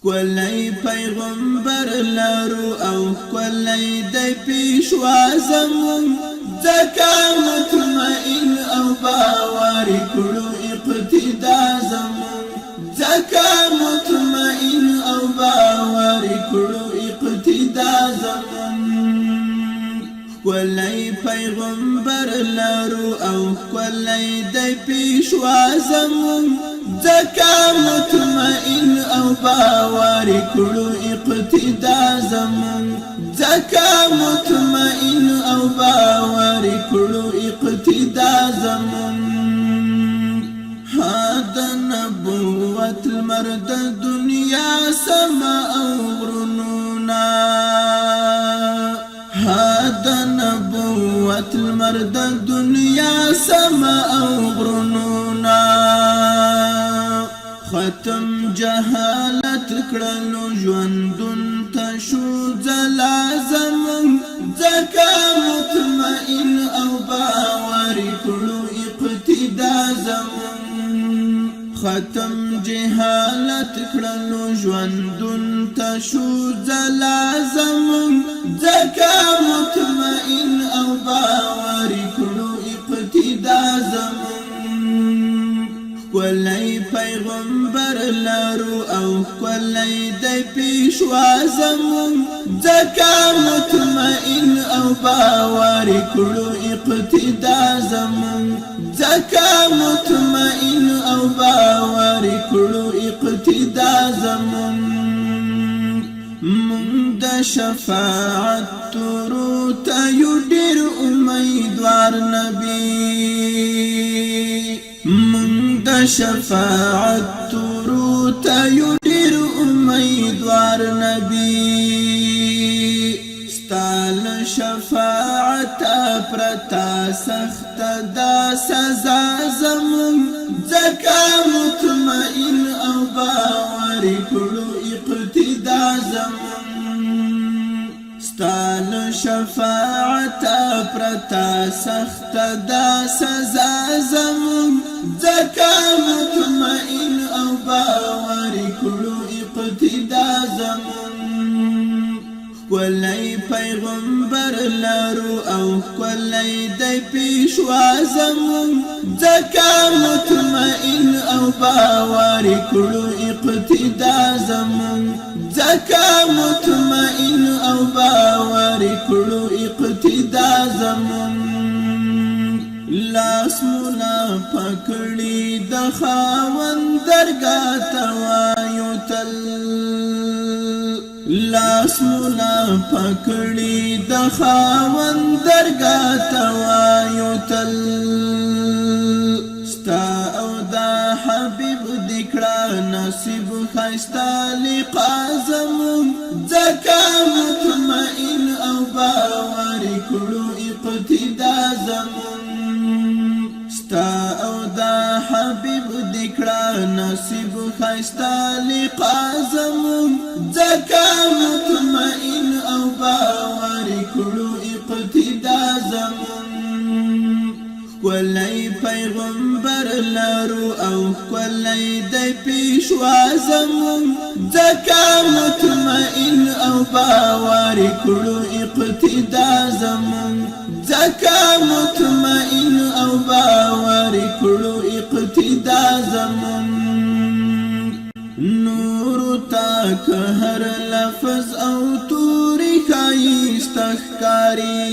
ښکلی پیغمبر لرو او ښکلی دی پیشوا زمون ځکه مطمئن او باوري کړو اقتدا زمون ځکه مطمئن او باوري کړو اقتدا زمون ښکلی پیغمبر لرو او ښکلی دی پیشوا زمون ځکه مطمئن او باوري کړو اقتدا زمون ځکه مطمئن او باوري کړو اقتدا زمون هذا نبوت المرد دنیا سما او غرنونا هذا نبوت المرد دنیا سما او غرنونا ختم جهالت کړلو ژوندون تشو زلا زمون ځکه مطمئن او باوري کړو اقتدا زمون ختم جهالت کړلو ژوندون تشو زلا زمون ځکه مطمئن او باوري کړو اقتدا زمون ښکلی پیغمبر لرو او ښکلی دی پیشوا زمون ځکه مطمئن او باوري کړو اقتدا زمون ځکه مطمئن او باوري کړو اقتدا زمون مونږ د شفاعت تورو ته یو ډېر امیدوار نبی مونږ د شفاعت تورو ته یو ډېر امیدوار نبی ستا له شفاعت پرته سخته دا سزا زمون ځکه مطمئن او باوري کړو اقتدا زمون ستا له شفاعت پرته سخته دا سزا زمون ځکه مطمئن او باوري کړو اقتدا زمون ښکلی پیغمبر لرو او ښکلی دی پیشوا زمون ځکه مطمئن او باوري کړو اقتدا زمون ځکه مطمئن او باوري کړو اقتدا زمون لاس مولا پکړی د خاوند درګاه ته وایو تل لاس مولا پکړی د خاوند درګاه ته وایو تل ستا او دا حبیب دکړه نصیب ښایسته لقا زمون ځکه مطمئن او باوري کړو اقتدا زمون ستا او دا حبیب دکړه نصیب ښایسته لقا زمون ځکه مطمئن او باوري کړو اقتدا زمون ښکلی پیغمبر لرو او ښکلی دی پیشوا زمون ځکه مطمئن او باوري کړو اقتدا زمون ځکه مطمئن او باوري کړو اقتدا زمون نور تا که هر لفظ او توری ښایسته ښکاري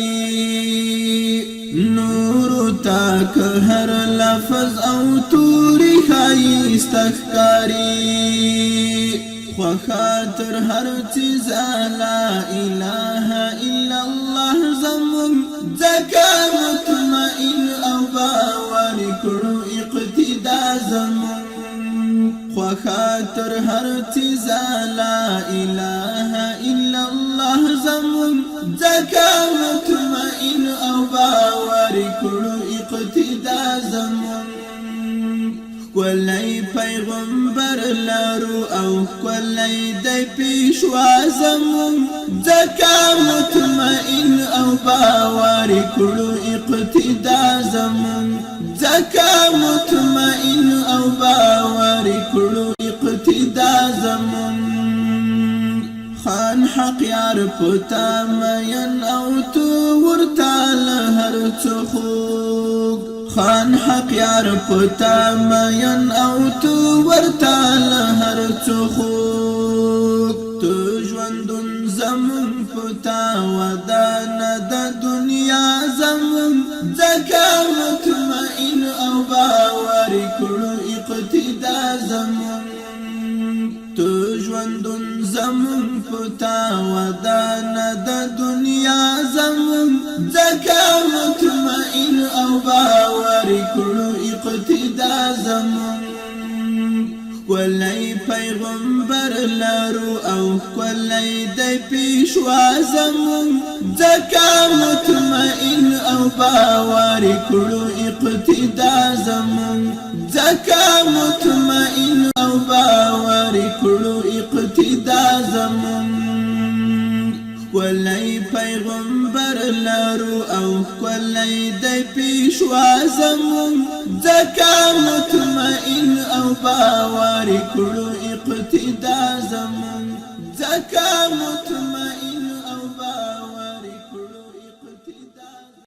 نور تا که هر لفظ او توری ښایسته ښکاري خوخاتر هر چیز لا اله الا الله زمون ځکه مطمئن او باوري کړو اقتدا زمون خوخاتر هر چیز لا اله الا الله زمون ځکه مطمئن او باوري کړو اقتدا زمون ښکلی پیغمبر لرو او ښکلی دی پیشوا زمون ځکه مطمئن او باوري کړو اقتدا زمون ځکه مطمئن او باوري کړو اقتدا زمون خان حق یار پتا مین او تو ورتا لهر څخوږ خان حق یار پتا مین او تو ورتا لهر څخوږ تو ژوندون زمون پتا ودان د دنیا زمون ځکه مطمئن او باور کړو اقتدا زمون تو ژوندون زمون پتا ودان د دنیا زمون ځکه مطمئن او باور کړو اقتدا زمون ښکلی پیغمبر لرو او ښکلی دی پیشوا زمون ځکه مطمئن او باور کړو اقتدا زمون ځکه مطمئن او باور کړو اقتدا زمون ښکلی پیغمبر لرو او ښکلی دی پیشوا زمون ځکه مطمئن او باور کړو اقتدا زمون ځکه مطمئن او